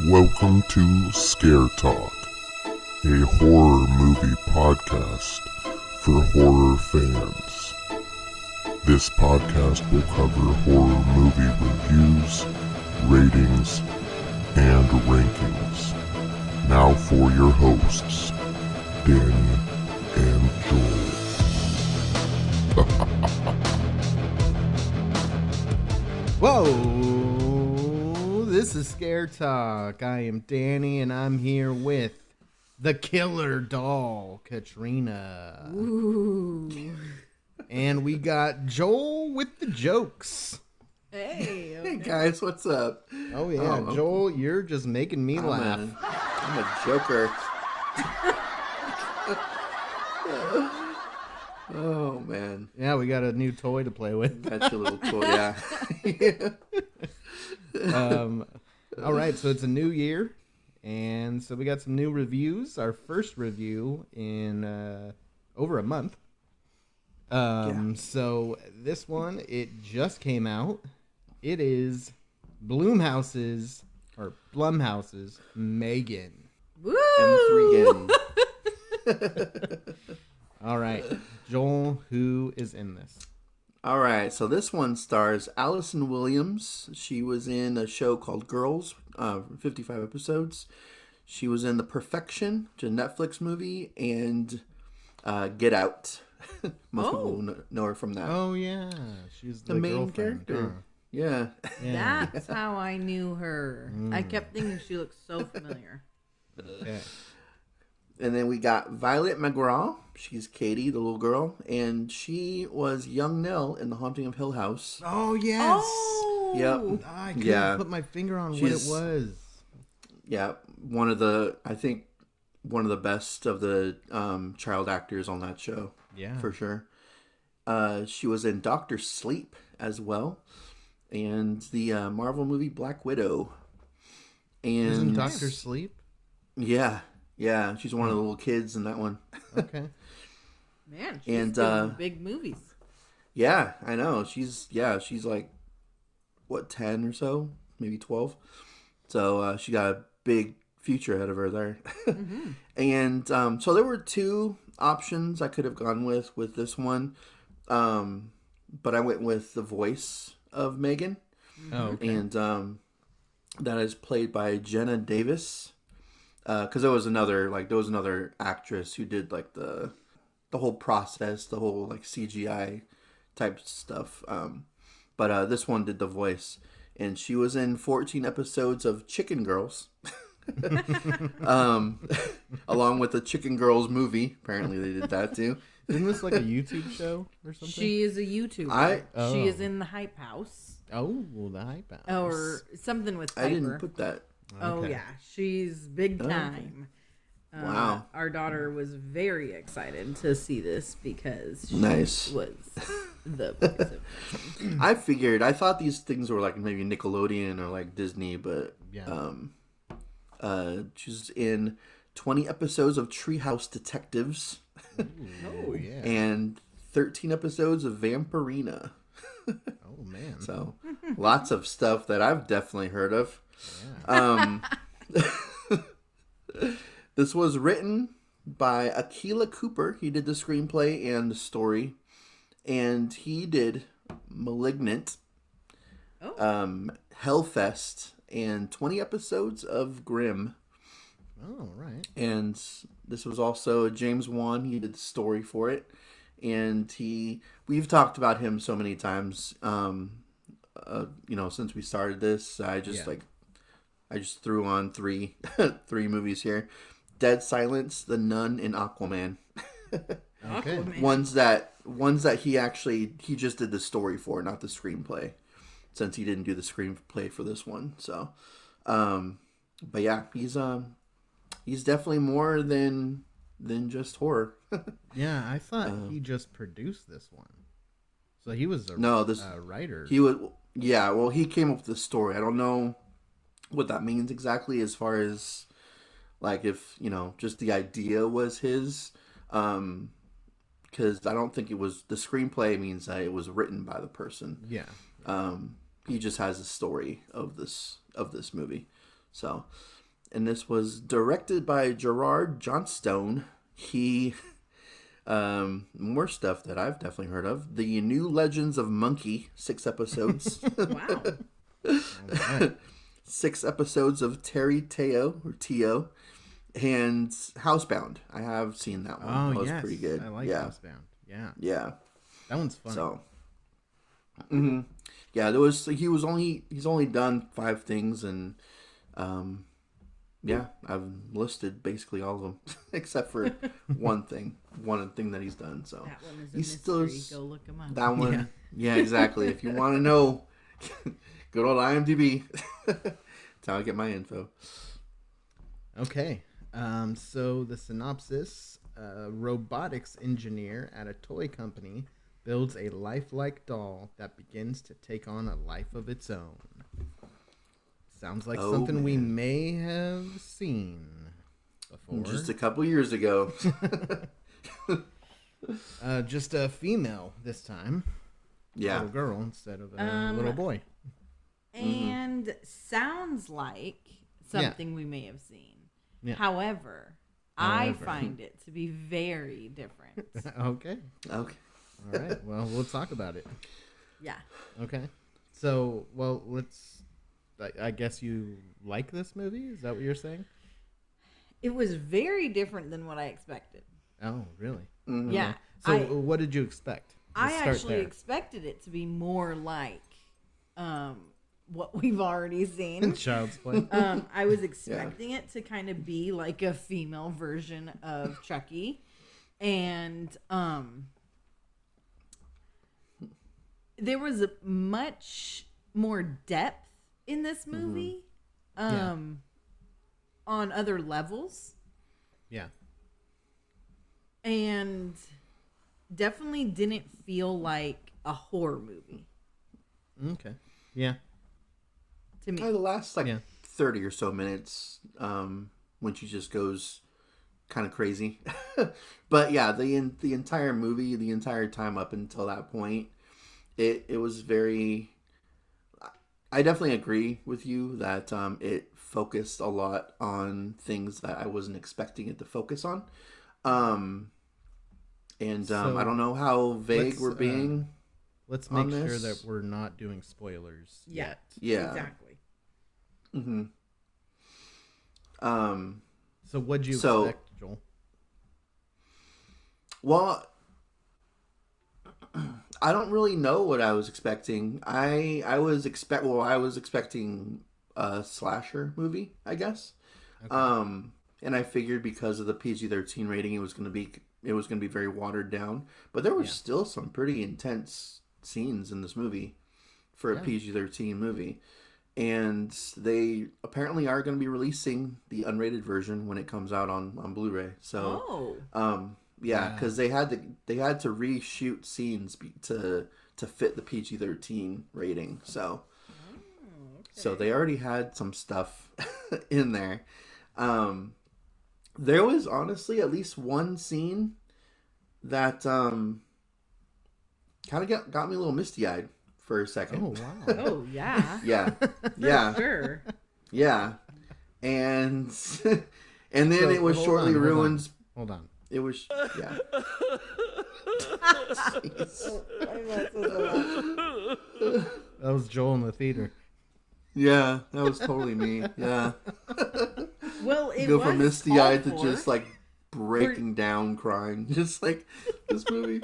Welcome to Scare Talk, a horror movie podcast for horror fans. This podcast will cover horror movie reviews, ratings, and rankings. Now for your hosts, Danny and Joel. Whoa! This is Scare Talk. I am Danny, and I'm here with the killer doll, Katrina. Ooh. And we got Joel with the jokes. Hey. Okay. Hey guys, what's up? Oh yeah, Joel, you're just making me laugh. I'm a joker. Oh man. Yeah, we got a new toy to play with. That's your little toy, yeah. All right, so it's a new year, and so we got some new reviews. Our first review in over a month. So this one, it just came out. It is Blumhouse's M3GAN. Woo! M3GAN. All right, Joel, who is in this? All right, so this one stars Allison Williams. She was in a show called Girls, 55 episodes. She was in The Perfection, which is a Netflix movie, and Get Out. Most people know her from that. Oh yeah, she's the main girlfriend. character. Yeah. That's how I knew her. I kept thinking she looked so familiar. Okay. And then we got Violet McGraw. She's Katie, the little girl. And she was young Nell in The Haunting of Hill House. Oh yes. Oh! Yep. I couldn't put my finger on what it was. Yeah. One of the best of the child actors on that show. Yeah. For sure. She was in Doctor Sleep as well. And the Marvel movie Black Widow. And Isn't Doctor Sleep? Yeah. Yeah, she's one of the little kids in that one. Okay. Man, she's doing big movies. Yeah, I know. She's like, what, 10 or so? Maybe 12. So she got a big future ahead of her there. Mm-hmm. And so there were two options I could have gone with this one. But I went with the voice of Megan. Oh, okay. And that is played by Jenna Davis. Because there was another actress who did like the whole process, the whole like CGI type stuff. But this one did the voice, and she was in 14 episodes of Chicken Girls, along with the Chicken Girls movie. Apparently, they did that too. Isn't this like a YouTube show or something? She is a YouTuber. Oh. She is in the Hype House. Oh, well, the Hype House. Or something with Piper. I didn't put that. Oh, Okay. yeah. She's big time. Wow. Our daughter was very excited to see this because she Nice. was the voice of I thought these things were like maybe Nickelodeon or like Disney, but Yeah. she's in 20 episodes of Treehouse Detectives. Oh, yeah. And 13 episodes of Vampirina. Oh, man. So lots of stuff that I've definitely heard of. Yeah. This was written by Akilah Cooper. He did the screenplay and the story. And he did Malignant, Hellfest, and 20 episodes of Grimm. Oh, right. And this was also James Wan. He did the story for it. And we've talked about him so many times. Since we started this, I just threw on three movies here: Dead Silence, The Nun, and Aquaman. Okay. Aquaman. Ones that he just did the story for, not the screenplay, since he didn't do the screenplay for this one. So, but yeah, he's definitely more than just horror. Yeah, I thought he just produced this one. So he was a writer. He would. Yeah, well, he came up with the story. I don't know what that means exactly as far as, like, if, just the idea was his. Because I don't think it was... The screenplay means that it was written by the person. Yeah. He just has a story of this movie. So, and this was directed by Gerard Johnstone. He, more stuff that I've definitely heard of. The New Legends of Monkey, 6 episodes. Wow. All right. 6 episodes of Terry Teo, or Teo, and Housebound. I have seen that one. Oh, That was yes. pretty good. I like yeah. Housebound. Yeah. Yeah. That one's fun. So, yeah, he's only done 5 things, and yeah, I've listed basically all of them except for one thing that he's done. So That one is a he's mystery. Go look him up. that one. Yeah, exactly. If you want to know, good old IMDb. That's how I get my info. Okay. So the synopsis: a robotics engineer at a toy company builds a lifelike doll that begins to take on a life of its own. Sounds like something we may have seen before. Just a couple years ago. Just a female this time. Yeah. Little girl instead of a little boy. And sounds like something we may have seen. Yeah. However, I find it to be very different. Okay. Okay. All right. Well, we'll talk about it. Yeah. Okay. So, well, I guess you like this movie? Is that what you're saying? It was very different than what I expected. Oh, really? Mm-hmm. Yeah. So, what did you expect? I Let's start actually there. expected it to be more like what we've already seen. Child's Play. I was expecting it to kind of be like a female version of Chucky. And there was much more depth in this movie on other levels. Yeah. And definitely didn't feel like a horror movie Okay. Yeah. to me. The last 30 or so minutes, when she just goes kind of crazy. But yeah, the entire movie, the entire time up until that point, it was very. I definitely agree with you that it focused a lot on things that I wasn't expecting it to focus on. I don't know how vague we're being. Let's make sure that we're not doing spoilers yet. Yeah. Exactly. Mm-hmm. So what'd you expect, Joel? Well, I don't really know what I was expecting. I was expecting a slasher movie, I guess. Okay. And I figured because of the PG-13 rating, it was going to be very watered down. But there were still some pretty intense scenes in this movie for a PG-13 movie. And they apparently are going to be releasing the unrated version when it comes out on Blu-ray. So, because they had to reshoot scenes to fit the PG-13 rating. So, so they already had some stuff in there. There was honestly at least one scene that kind of got me a little misty-eyed for a second. Oh, wow. Oh, yeah. Yeah. Sure. Yeah. And then it was shortly ruined. Hold on. It was, yeah. That was Joel in the theater. Yeah, that was totally me. Yeah. Well, it Go was from misty-eyed to called just for. like breaking down, crying. Just like this movie.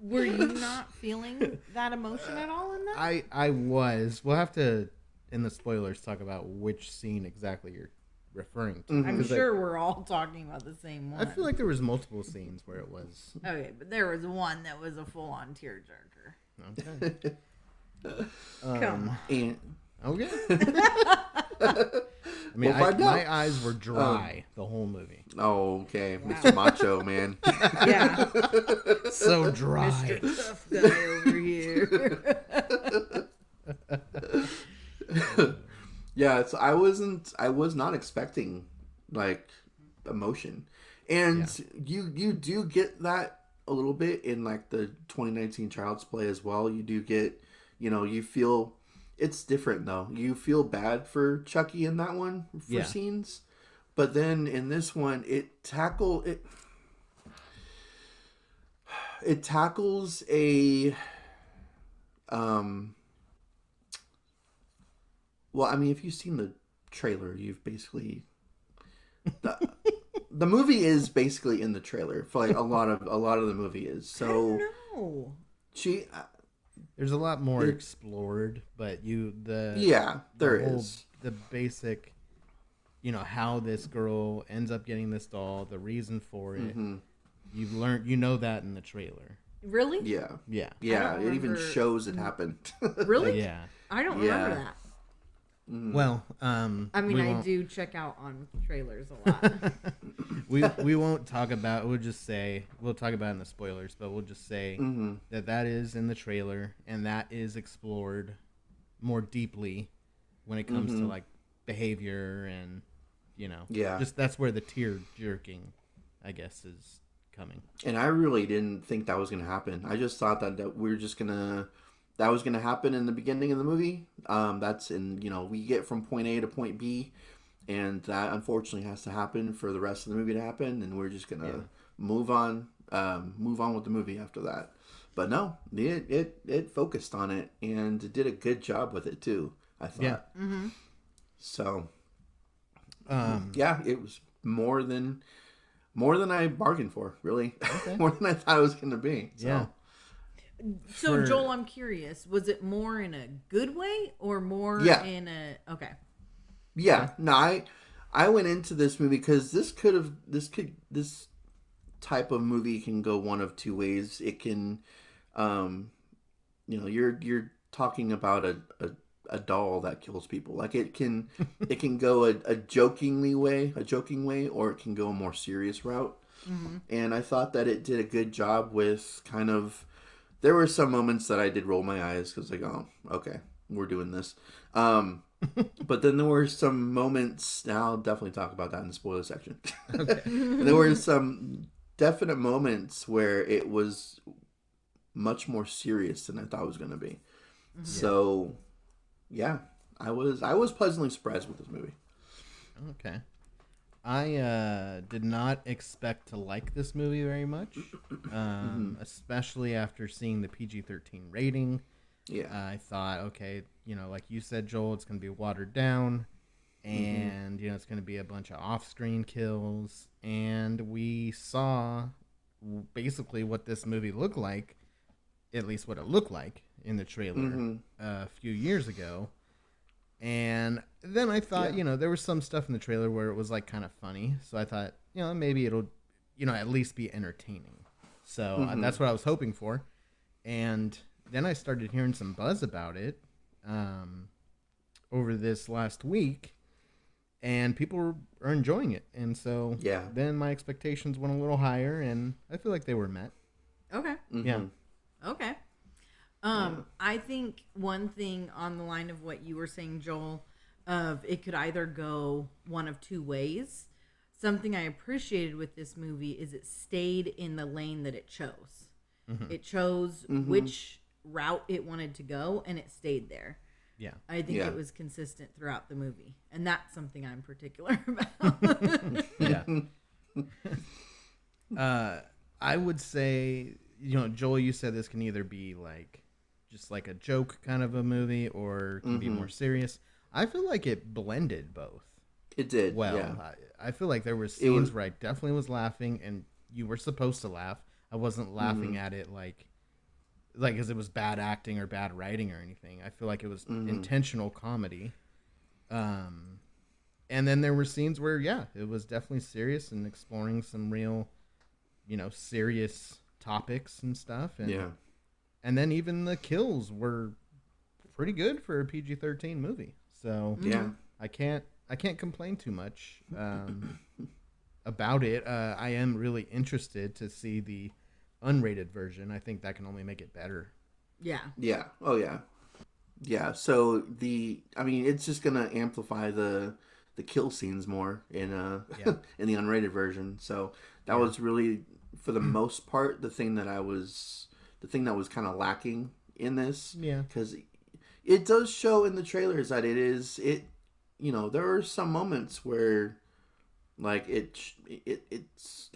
Were you not feeling that emotion at all in that? I was. We'll have to, in the spoilers, talk about which scene exactly you're referring to. I'm sure we're all talking about the same one. I feel like there was multiple scenes where it was. Okay, but there was one that was a full-on tearjerker. Okay. Come on. And Okay. I mean, my eyes were dry the whole movie. oh, okay, Mr. Macho Man. Yeah. So dry. Mr. Tough Guy over here. Yeah, so I was not expecting like emotion, and you do get that a little bit in like the 2019 Child's Play as well. You do get, you feel it's different though. You feel bad for Chucky in that one for scenes, but then in this one, it tackles a well, I mean, if you've seen the trailer, you've basically the movie is basically in the trailer for like a lot of the movie is. So I don't know. There's a lot more explored, but there is the basic, how this girl ends up getting this doll, the reason for it. Mm-hmm. You've learned, that in the trailer. Really? Yeah. Yeah. Yeah. It even shows it happened. Really? Yeah. I don't remember that. Well, I mean, I do check out on trailers a lot. we won't talk about. We'll just say we'll talk about it in the spoilers, but we'll just say that is in the trailer and that is explored more deeply when it comes to like behavior and just that's where the tear jerking, I guess, is coming. And I really didn't think that was going to happen. I just thought that we were just that was going to happen in the beginning of the movie. That's we get from point A to point B, and that unfortunately has to happen for the rest of the movie to happen, and we're just going to move on with the movie after that. But no, it focused on it and it did a good job with it too, I thought. Yeah. Mm-hmm. So, it was more than I bargained for, really. Okay. More than I thought it was going to be. So. Yeah. So, Joel, I'm curious. Was it more in a good way or more in a... Okay. Yeah. No, I went into this movie because this type of movie can go one of two ways. It can, you're talking about a doll that kills people. Like it can go a joking way, or it can go a more serious route. Mm-hmm. And I thought that it did a good job with kind of... There were some moments that I did roll my eyes because like, oh, okay, we're doing this. But then there were some moments, and I'll definitely talk about that in the spoiler section. Okay. There were some definite moments where it was much more serious than I thought it was going to be. Mm-hmm. So, yeah, I was pleasantly surprised with this movie. Okay. I did not expect to like this movie very much, especially after seeing the PG-13 rating. Yeah, I thought, okay, like you said, Joel, it's going to be watered down, and it's going to be a bunch of off-screen kills, and we saw basically what this movie looked like, at least what it looked like in the trailer a few years ago. And then I thought, there was some stuff in the trailer where it was like kind of funny. So I thought, maybe it'll, at least be entertaining. So that's what I was hoping for. And then I started hearing some buzz about it over this last week. And people are enjoying it. And so then my expectations went a little higher. And I feel like they were met. Okay. Mm-hmm. Yeah. Okay. I think one thing on the line of what you were saying, Joel, of it could either go one of two ways. Something I appreciated with this movie is it stayed in the lane that it chose. Mm-hmm. It chose which route it wanted to go, and it stayed there. Yeah. I think it was consistent throughout the movie, and that's something I'm particular about. Yeah. I would say, Joel, you said this can either be like just like a joke kind of a movie or can be more serious. I feel like it blended both. It did. Well, yeah. I feel like there were scenes where I definitely was laughing, and you were supposed to laugh. I wasn't laughing at it like because it was bad acting or bad writing or anything. I feel like it was intentional comedy. And then there were scenes where, it was definitely serious and exploring some real, serious topics and stuff. And, and then even the kills were pretty good for a PG-13 movie. So I can't complain too much about it. I am really interested to see the unrated version. I think that can only make it better. Yeah. Yeah. Oh yeah. Yeah. So it's just gonna amplify the kill scenes more in in the unrated version. So that was really, for the most part, the thing that was kind of lacking in this. Yeah. Because it does show in the trailers that there are some moments where like it's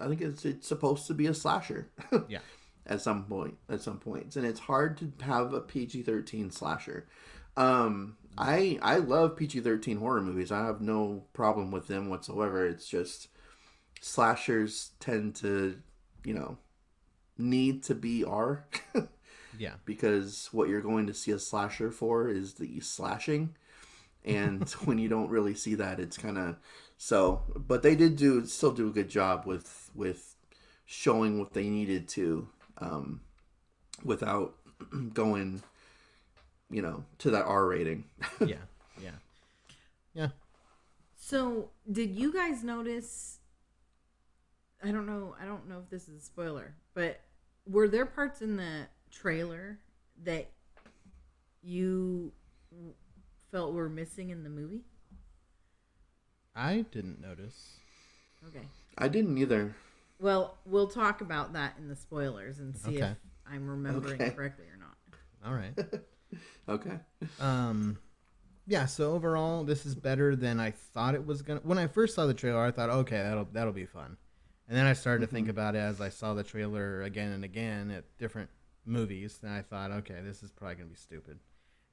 I think it's supposed to be a slasher. Yeah. At some points, and it's hard to have a PG-13 slasher. I love PG-13 horror movies. I have no problem with them whatsoever. It's just slashers tend to, need to be R. Yeah. Because what you're going to see a slasher for is the slashing. And when you don't really see that, it's kind of but they still do a good job with showing what they needed to, without going, to that R rating. Yeah. So, did you guys notice? I don't know if this is a spoiler, but were there parts in the trailer that you felt were missing in the movie? I didn't notice. Okay. I didn't either. Well, we'll talk about that in the spoilers and see if I'm remembering correctly or not. All right. Okay. Yeah, so overall this is better than I thought it was gonna. When I first saw the trailer, I thought, okay, that'll be fun. And then I started to think about it as I saw the trailer again and again at different movies, and I thought, okay, this is probably gonna be stupid.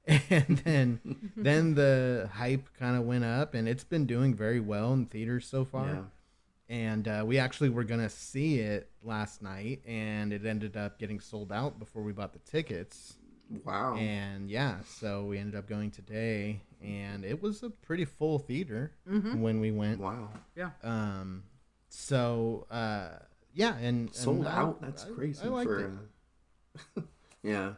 And then the hype kind of went up, and it's been doing very well in theaters so far. Yeah. And we actually were gonna see it last night, and it ended up getting sold out before we bought the tickets. Wow. And yeah, so we ended up going today, and it was a pretty full theater when we went. Wow. Yeah. So yeah, and sold out. That's crazy. I liked it. Yeah.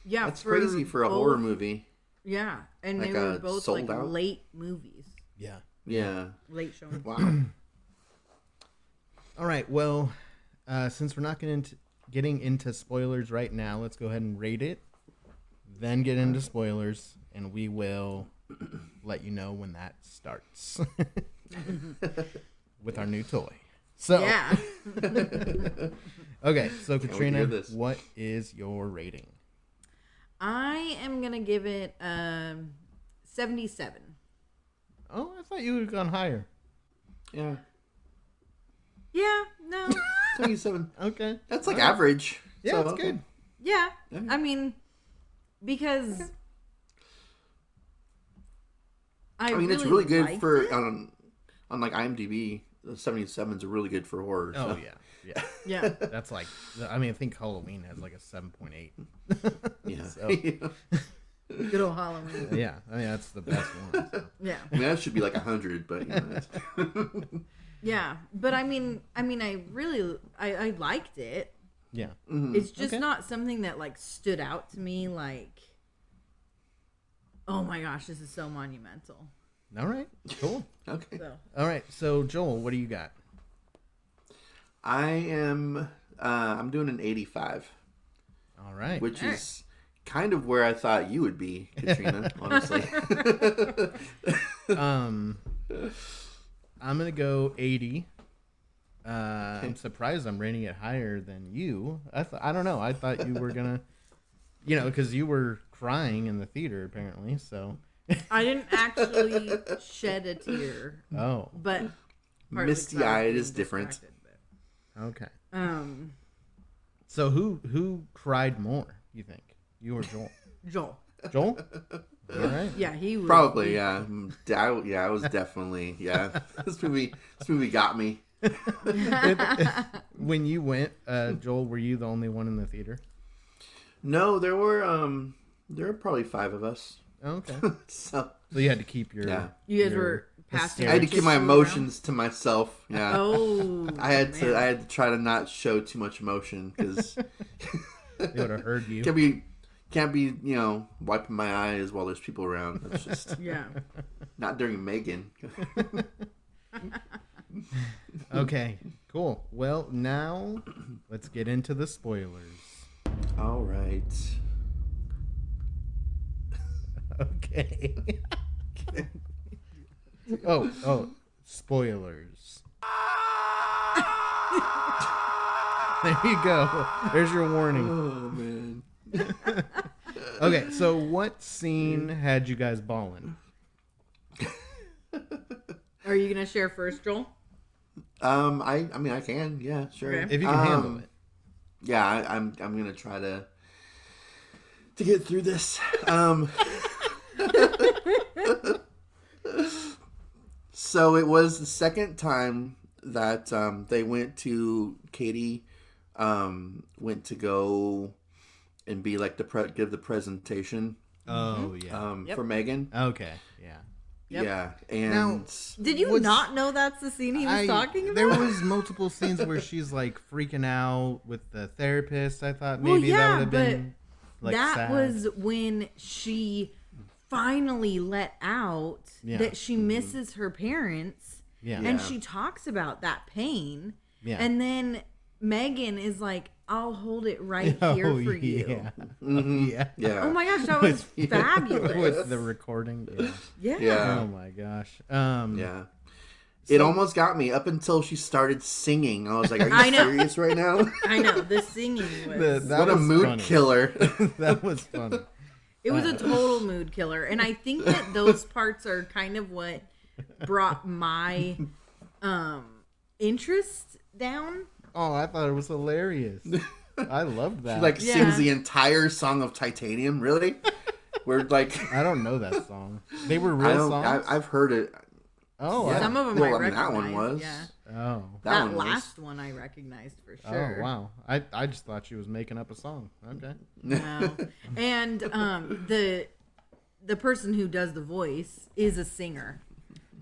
Yeah. That's crazy for a horror movie. Yeah, and Like they were both sold like out? late movies, Yeah. Yeah. late showing. Wow. All right. Well, since we're not getting into spoilers right now, let's go ahead and rate it, then get into spoilers, and we will let you know when that starts with our new toy. So Yeah. okay. So wait to Katrina, hear this. what is your rating? I am gonna give it 77. Oh, I thought you would have gone higher. Yeah. Yeah. No. 27. Okay. That's like All right. average. Yeah, So, it's okay. good. Yeah. Yeah. I mean, because I mean, it's really good liked for it. on like IMDb. The 77s are really good for horror. Oh so. yeah. Yeah. That's like, I mean, I think Halloween has like a 7.8. Yeah. So, Good old Halloween. yeah, I mean that's the best one. So. Yeah. I mean, that should be like 100, but it's... Yeah. But I mean, I really liked it. Yeah. It's just Okay. not something that like stood out to me like, oh my gosh, this is so monumental. All right. Cool. Okay. So All right. So Joel, what do you got? I am. I'm doing an 85, All right. which All right. is kind of where I thought you would be, Katrina. Honestly. I'm gonna go 80. I'm surprised I'm rating it higher than you. I don't know. I thought you were gonna, because you were crying in the theater apparently. So. I didn't actually shed a tear, Oh. but partly 'cause I was Misty-eyed being is different. distracted, Okay. but, So who cried more? You think you or Joel? Joel. Joel. All right. Yeah, he was Probably, yeah. I was definitely, yeah. This movie got me. When you went, Joel, were you the only one in the theater? No, there were probably 5 of us. Oh, okay. So So you had to keep your. Yeah. You guys your were passing. I had to keep my tissue emotions to myself. Yeah. around. Oh, I had man. to try to not show too much emotion because They would have heard you. can't be wiping my eyes while there's people around. That's just Yeah. not during Megan. Okay. Cool. Well, now let's get into the spoilers. All right. Okay. Oh, spoilers. There you go. There's your warning. Oh man. Okay, so what scene had you guys balling? Are you gonna share first, Joel? I mean, I can. Yeah, sure. Okay. If you can handle it. Yeah, I'm gonna try to get through this. So it was the second time that they went to Katie went to go and be like give the presentation Oh, yeah. Yep. for Megan. Okay, yeah. Yep. Yeah, and Now- Did you What's- not know that's the scene he was talking about? There was multiple scenes where she's like freaking out with the therapist. I thought Well, maybe that yeah, would have been like that sad. was when she finally let out Yeah. that she misses her parents, Yeah. and Yeah. she talks about that pain. Yeah. And then Megan is like, "I'll hold it right here Oh, for you." yeah. Mhm. Yeah. yeah, Oh my gosh, that was fabulous. With the recording. Yeah. Yeah. Yeah. Oh my gosh. yeah. It almost got me up until she started singing. I was like, "Are you I know. serious right now?" I know the singing was That What a was mood funny. killer! That was funny. it was a total mood killer, and I think that those parts are kind of what brought my interest down. Oh, I thought it was hilarious. I loved that. She like Yeah. sings the entire song of Titanium. Really? We're like, I don't know that song. They were I real don't. songs. I've heard it. Oh, Yeah. Some of them Well, I I mean, recognized. that one was. Yeah. Oh. That one was. last one I recognized for sure. Oh wow. I just thought she was making up a song. Okay. No. And the person who does the voice is a singer.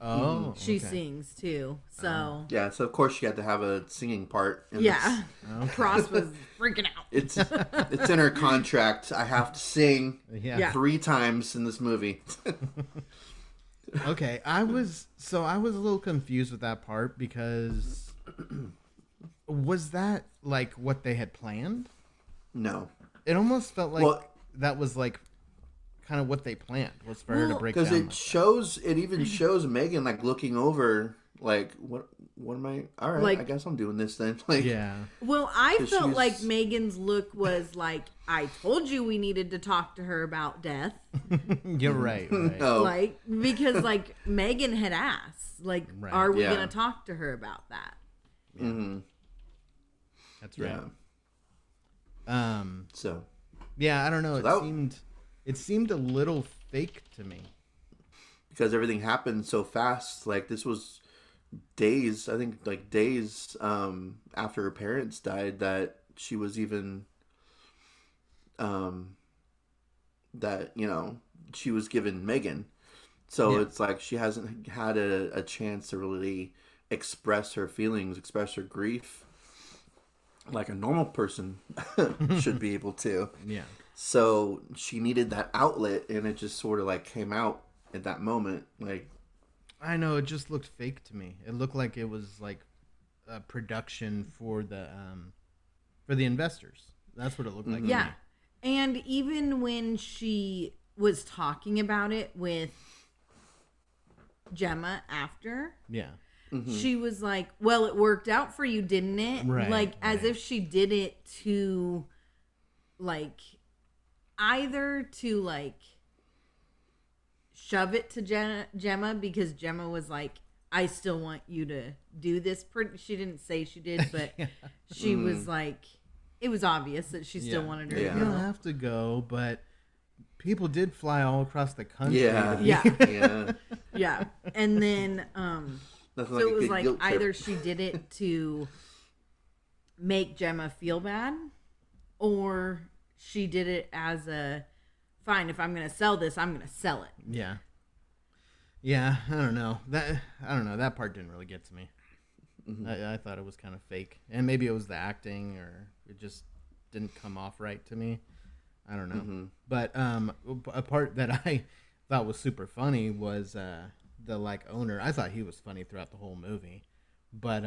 Oh. She okay. sings too. So Yeah, so of course she had to have a singing part. In yeah. this. Cross was freaking out. It's in her contract. I have to sing Yeah. Yeah. 3 times in this movie. Okay. I was a little confused with that part because was that like what they had planned? No, It almost felt like Well- that was like kind of what they planned was for her to Well, break because down. it even shows Megan like looking over, like what am I? All right, Like- I guess I'm doing this then. Like, Yeah. Well, I 'Cause felt she's- like Megan's look was like, I told you we needed to talk to her about death. You're right. Right. no, Like, because like Megan had asked, like, Right. are we Yeah. going to talk to her about that? hmm That's right. yeah. So Yeah, I don't know. that- It seemed a little fake to me. because everything happened so fast, like this was days. I think like days after her parents died that she was even that she was given Megan. So Yeah. it's like she hasn't had a chance to really express her feelings, express her grief like a normal person should be able to. Yeah. So she needed that outlet, and it just sort of like came out at that moment. Like, I know it just looked fake to me. It looked like it was like a production for the investors. That's what it looked like. to Yeah. me. And even when she was talking about it with Gemma after, Yeah. she was like, well, it worked out for you, didn't it? Right, Like, as right. if she did it to, like, either to, like, shove it to Gemma because Gemma was like, I still want you to do this. She didn't say she did, but she was like, it was obvious that she still Yeah. wanted her Yeah. to You don't go. have to go, but people did fly all across the country. yeah, to be- Yeah. yeah. Yeah. And then, Nothing so like it a was good like guilt trip. either she did it to make Gemma feel bad, or she did it as a fine. If I'm going to sell this, I'm going to sell it. Yeah. Yeah, I don't know. That part didn't really get to me. I thought it was kind of fake. And maybe it was the acting or it just didn't come off right to me. I don't know. But a part that I thought was super funny was the like owner. I thought he was funny throughout the whole movie. But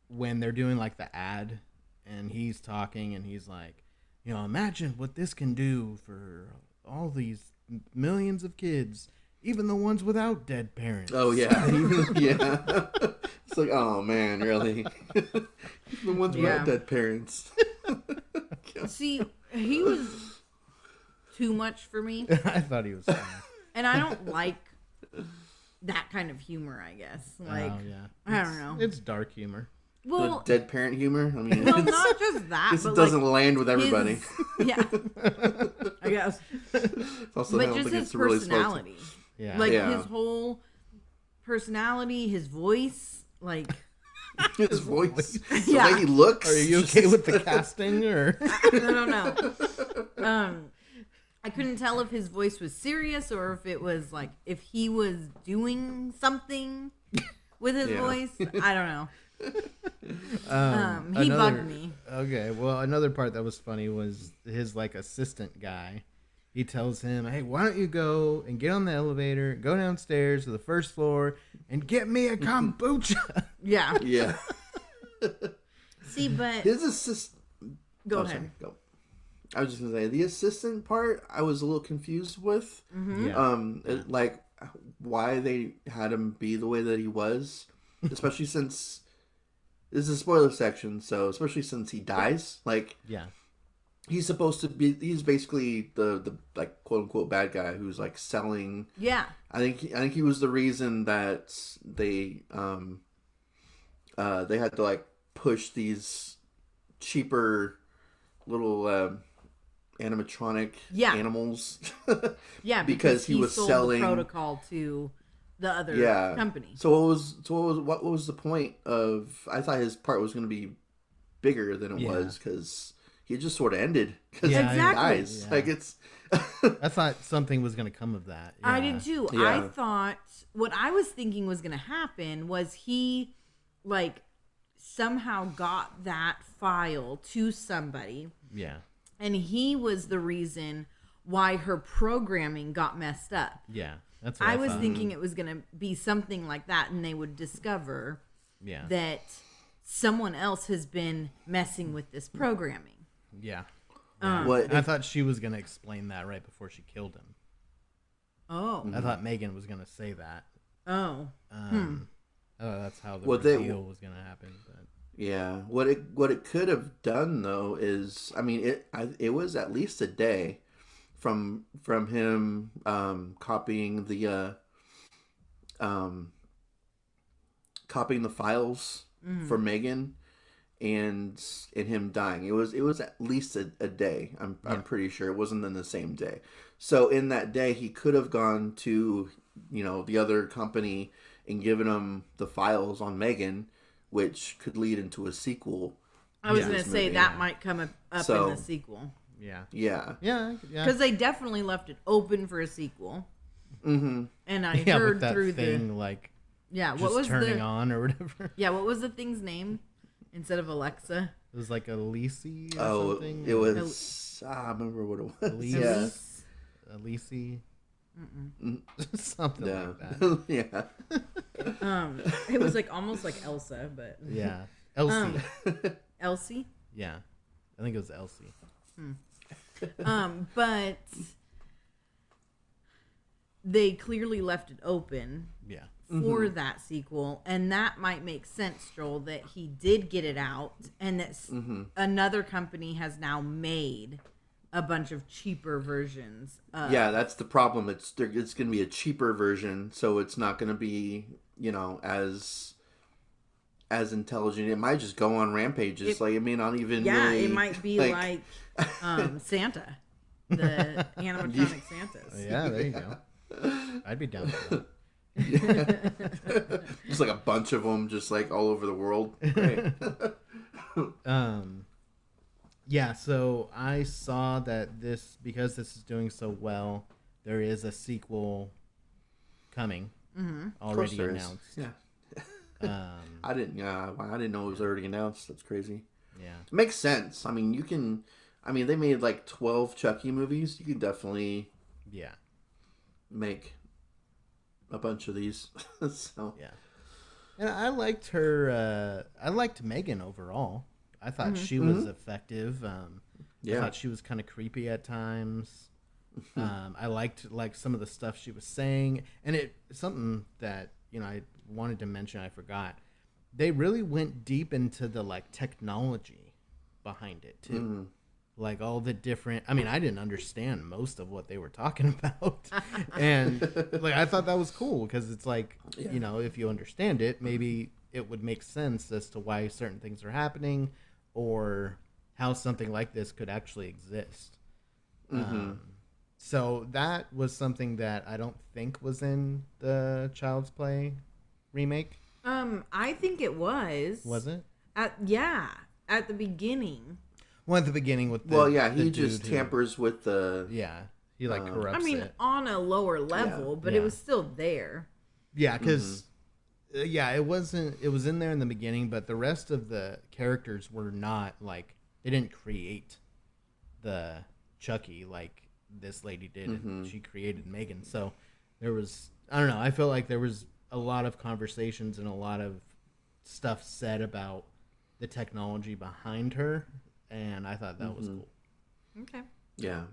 when they're doing like the ad and he's talking and he's like, imagine what this can do for all these millions of kids, even the ones without dead parents. Oh yeah, yeah. It's like, oh man, really? The ones Yeah. without dead parents. See, he was too much for me. I thought he was funny. And I don't like that kind of humor, I guess. Like, I don't know. It's dark humor. Well, The dead parent humor. I mean, well, not just that, it but doesn't like land with everybody. yeah, I guess. Also, I But don't just think his it's really supposed to. personality, Yeah. like Yeah. his whole personality, his voice, like His voice, the Yeah. way he looks. Are you okay with the casting or? I don't know. I couldn't tell if his voice was serious or if it was like if he was doing something with his Yeah. voice. I don't know. He bugged me. Okay, well, another part that was funny was his like assistant guy. He tells him, "Hey, why don't you go and get on the elevator, go downstairs to the first floor, and get me a kombucha?" Yeah. Yeah. See, but His assistant. go ahead. Go. I was just gonna say the assistant part. I was a little confused with. Yeah. Like why they had him be the way that he was, especially since this is a spoiler section. So especially since he dies, like Yeah. he's supposed to be. He's basically the like quote unquote bad guy who's like selling. Yeah. I think he was the reason that they had to like push these cheaper little animatronic Yeah. animals. Yeah, because he was sold selling the protocol to the other yeah company. So what was the point of? I thought his part was going to be bigger than it was because he just sort of ended because Yeah, he exactly. dies. Yeah. Like it's. I thought something was going to come of that. I Yeah. did too. Yeah. I thought what I was thinking was going to happen was he like somehow got that file to somebody Yeah. and he was the reason why her programming got messed up. Yeah. That's what I was thought. thinking it was going to be something like that and they would discover Yeah. that someone else has been messing with this programming. Yeah. What I thought she was going to explain that right before she killed him. Oh. I thought Megan was going to say that. Oh. That's how the What reveal was going to happen. But Yeah, what it could have done though is, I mean, it was at least a day from him copying the files for Megan and him dying. It was at least a day. I'm pretty sure it wasn't in the same day. So in that day, he could have gone to the other company and given them the files on Megan, which could lead into a sequel. I was Yeah. going to say Movie, that yeah. might come up So- in the sequel. yeah. Yeah. Yeah. Yeah. Because they definitely left it open for a sequel. Mm-hmm. And I Yeah, heard with that through thing like yeah, what just was turning the on or whatever. yeah, what was the thing's name instead of Alexa? It was like Elise or Oh, something. it was. I remember what it was. Elise. Yeah. Elise. Something Yeah. like that. Yeah. It was like almost like Elsa, but Yeah. Elsie. Elsie. Yeah. I think it was Elsie. But they clearly left it open Yeah. for that sequel, and that might make sense, Joel, that he did get it out and that another company has now made a bunch of cheaper versions of Yeah, that's the problem. It's going to be a cheaper version, so it's not going to be, as intelligent. It might just go on rampages. It may not even. yeah, really, it might be like Santa, the animatronic Santas. Yeah, there you go. I'd be down for just like a bunch of them, just like all over the world. Right. that. Yeah, so I saw that because this is doing so well, there is a sequel coming. Of course Already there is. announced. Yeah. I didn't know it was already announced. That's crazy. Yeah. It makes sense. I mean, they made like 12 Chucky movies. You could definitely Yeah. make a bunch of these. So Yeah. And I liked her. I liked Megan overall. I thought she was effective. I thought she was kind of creepy at times. I liked some of the stuff she was saying, and something that I wanted to mention. I forgot. They really went deep into the technology behind it too. like all the different. I mean, I didn't understand most of what they were talking about, and like I thought that was cool because it's like you know, if you understand it, maybe it would make sense as to why certain things are happening, or how something like this could actually exist. So that was something that I don't think was in the Child's Play remake. I think it was. Was it? At the beginning. Well, at the beginning with the, Well, yeah, the he just dude who- tampers with the. Yeah, he like corrupts I mean, it. on a lower level, but Yeah. it was still there. Yeah, because it wasn't. It was in there in the beginning, but the rest of the characters were not like they didn't create the Chucky like this lady did, and she created Megan. So there was, I don't know. I felt like there was a lot of conversations and a lot of stuff said about the technology behind her, and I thought that was cool. Okay. Yeah.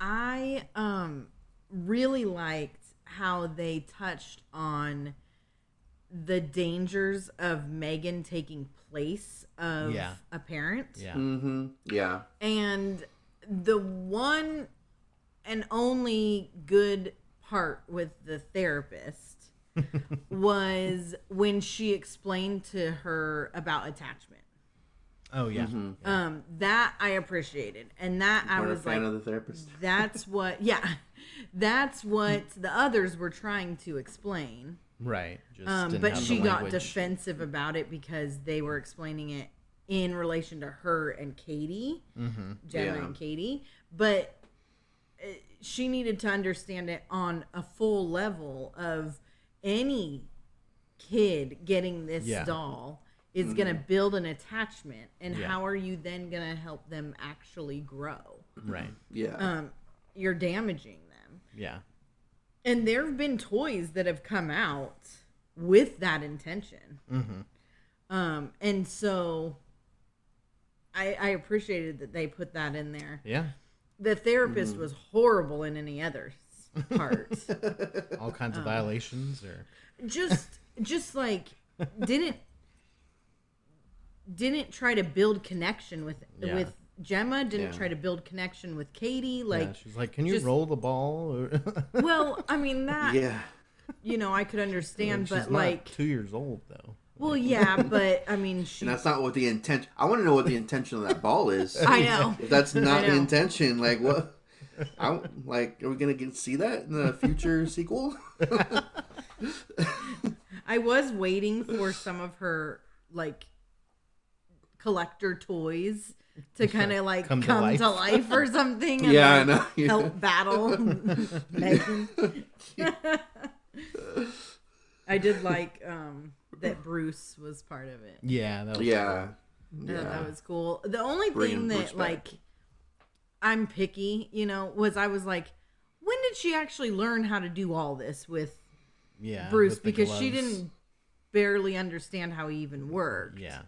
I really liked how they touched on the dangers of Megan taking place of a parent. Yeah. Mm-hmm. Yeah. And the one and only good part with the therapist was when she explained to her about attachment. Oh yeah. That I appreciated, and that I Weren't was a fan like, of the therapist. that's what the others were trying to explain. Right. Just didn't But have she the got language. defensive about it because they were explaining it in relation to her and Katie, Gemma and Katie. But she needed to understand it on a full level of any kid getting this doll is going to build an attachment, and how are you then going to help them actually grow? Right. Yeah. You're damaging them. Yeah. And there have been toys that have come out with that intention. And so I appreciated that they put that in there. Yeah. The therapist was horrible in any other part. All kinds of violations, or just like didn't try to build connection with Gemma, didn't try to build connection with Katie. Like she's like, "Can you just- roll the ball?" Or well, I mean that Yeah. I could understand, she's but not like 2 years old though. well, yeah, but I mean she And that's not what the intention. I want to know what the intention of that ball is. I know. If that's not I the know. intention, like what? Are we gonna see that in the future sequel? I was waiting for some of her like collector toys to kind of like Come come to to life. life or something. And, Yeah, I like, know. Yeah. help battle Megan. I did like that Bruce was part of it. Yeah, that was Yeah. I thought that was cool. The only Bringing thing Bruce that back. like I'm picky, was I was like, when did she actually learn how to do all this with Bruce? with the Because she gloves. didn't barely understand how he even worked. Yeah.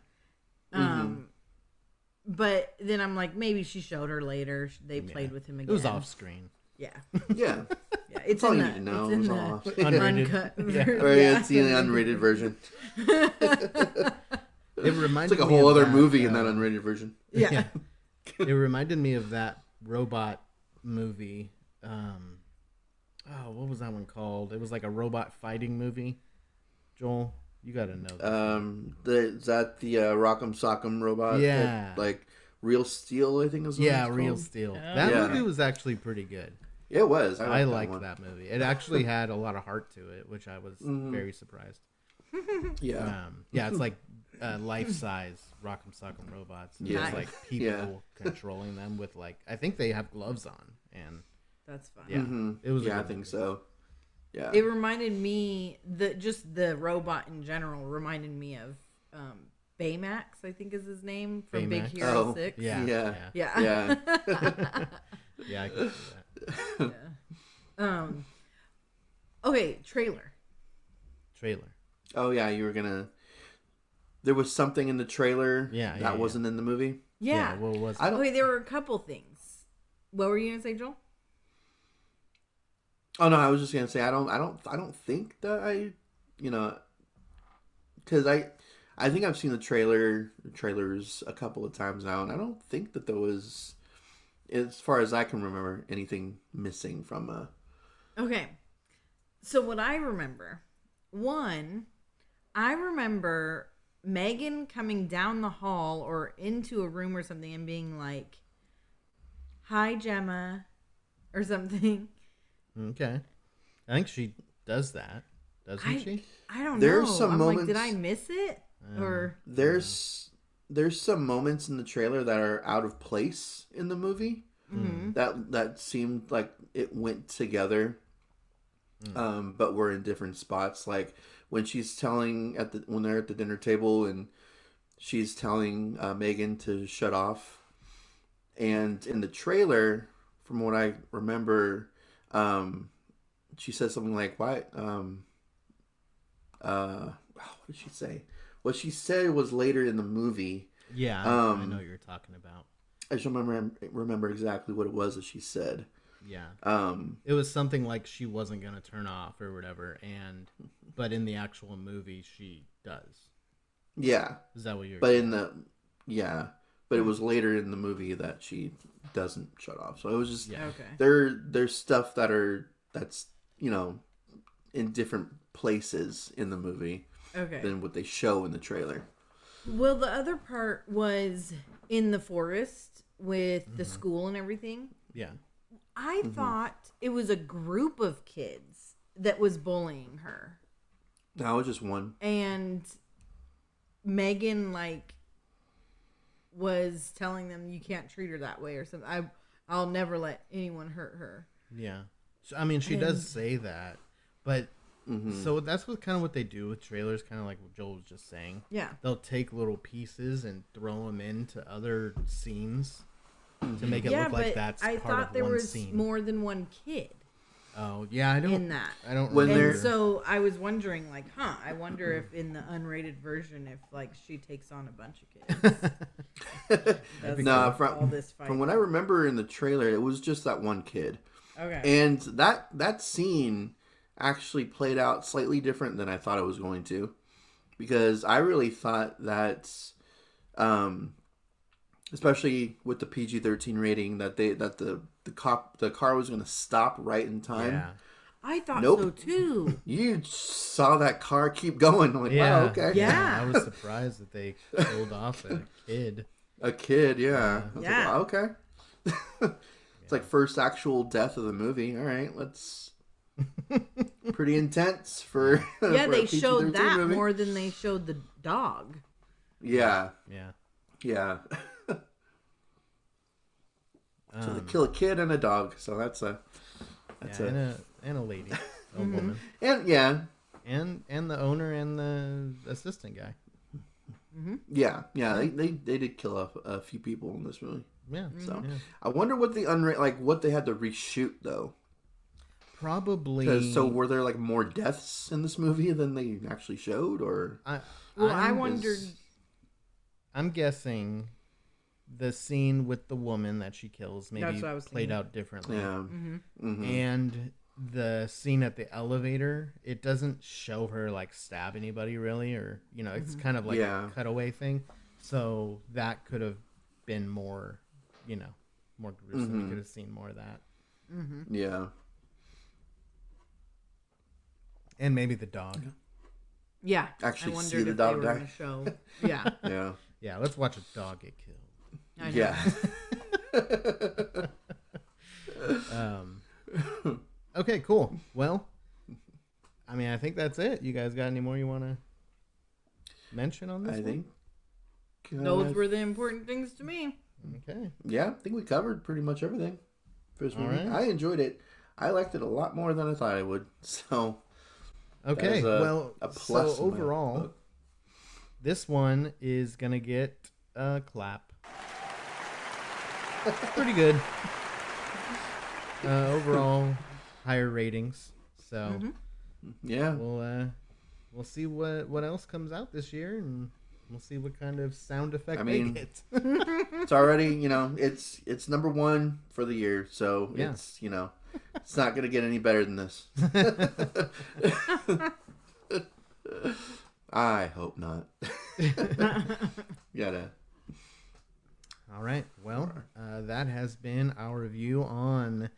But then I'm like, maybe she showed her later. They played with him again. It was off screen. Yeah, Yeah. yeah. It's all in you the need to know. it's in It's the all off. Unrated. uncut. Yeah. Or it's the unrated version. It reminded It's like a me whole of other that, movie in that unrated version. Yeah. It reminded me of that robot movie. What was that one called? It was like a robot fighting movie. Joel, you got to know this. Is that the Rock'em Sock'em robot? Yeah. Like Real Steel, I think is what Yeah, it's Real called. Steel. That Yeah. movie was actually pretty good. Yeah, it was. I liked one. that movie. It actually had a lot of heart to it, which I was very surprised. Yeah. Yeah, it's like life-size Rock'em Sock'em robots. And Yeah. There's like people controlling them with like, I think they have gloves on, and That's fun. yeah, it was. a Yeah, I good think movie. so. Yeah. It reminded me the robot in general reminded me of Baymax, I think is his name from Big Baymax? Hero Oh, 6. Yeah, Yeah. Yeah. Yeah. yeah. I can see that. Okay, trailer. Trailer. Oh yeah, you were gonna. There was something in the trailer Yeah, that wasn't in the movie. Yeah. What was? I don't. Okay, there were a couple things. What were you gonna say, Joel? Oh no, I was just gonna say I don't think that because I I think I've seen the trailers a couple of times now, and I don't think that there was, as far as I can remember, anything missing from. Okay. So what I remember, I remember Megan coming down the hall or into a room or something and being like, "Hi, Gemma," or something. Okay. I think she does that, doesn't she? I don't There's know. some I'm moments. like, did I miss it? Or There's some moments in the trailer that are out of place in the movie. That seemed like it went together, but were in different spots. Like when she's telling when they're at the dinner table and she's telling Megan to shut off, and in the trailer, from what I remember, she says something like, "Why?" What did she say? What she said was later in the movie. Yeah, I know what you're talking about. I just remember exactly what it was that she said. Yeah. It was something like she wasn't going to turn off or whatever, but in the actual movie, she does. Yeah. Is that what you're But saying? But it was later in the movie that she doesn't shut off. So it was just, okay. There's stuff that's, in different places in the movie Okay. than what they show in the trailer. Well, the other part was in the forest with the school and everything. Yeah. I thought it was a group of kids that was bullying her. No, it was just one. And Megan, was telling them you can't treat her that way or something. I'll never let anyone hurt her. Yeah. So, I mean, she does say that, but so that's what they do with trailers, kind of like what Joel was just saying. Yeah. They'll take little pieces and throw them into other scenes to make it look like that's I part thought of there one was scene. more than one kid. Oh, yeah, I don't. In that. I don't When remember. And so I was wondering, I wonder if in the unrated version, if she takes on a bunch of kids. That's all this fight. From what I remember in the trailer, it was just that one kid. Okay. And that scene actually played out slightly different than I thought it was going to, because I really thought that, especially with the PG-13 rating, that the car was going to stop right in time. Yeah. I thought Nope. so too. You saw that car keep going. I'm like, Yeah. wow, okay. Yeah. I was surprised that they killed off a kid. A kid, yeah. I was Yeah. like, wow, okay. It's like first actual death of the movie. All right, let's. Pretty intense for. Yeah, for a they showed PG-13 that movie. more than they showed the dog. Yeah, Yeah. yeah. So they kill a kid and a dog. So that's a. And a lady, a woman, And yeah, and the owner and the assistant guy. yeah. They did kill a few people in this movie. Yeah. So yeah. I wonder what what they had to reshoot though. Probably. So were there more deaths in this movie than they actually showed, or? I I'm wondered. I'm guessing the scene with the woman that she kills maybe That's what I was played thinking. out differently. Yeah. And the scene at the elevator, it doesn't show her stab anybody really, or it's kind of like a cutaway thing. So that could have been more, more gruesome. You could have seen more of that. Yeah. And maybe the dog. Yeah. Actually I see wondered the if dog they were die. gonna show. Yeah. Yeah. Yeah, let's watch a dog get killed. I know. Yeah. Okay, cool. Well, I mean, I think that's it. You guys got any more you want to mention on this I one? think. Those were the important things to me. Okay. Yeah, I think we covered pretty much everything for this movie. right. I enjoyed it. I liked it a lot more than I thought I would. So. Okay. That is Well, a plus so in my overall, book. this one is gonna get a clap. Pretty good. Overall, higher ratings. So Yeah. we'll see what else comes out this year, and we'll see what kind of sound effect I mean, they get. It's already, it's number one for the year. So Yeah. it's, it's not going to get any better than this. I hope not. Gotta. All right. Well, that has been our review on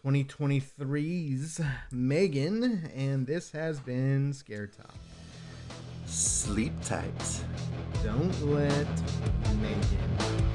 2023's M3GAN, and this has been Scare Talk. Sleep tight. Don't let M3GAN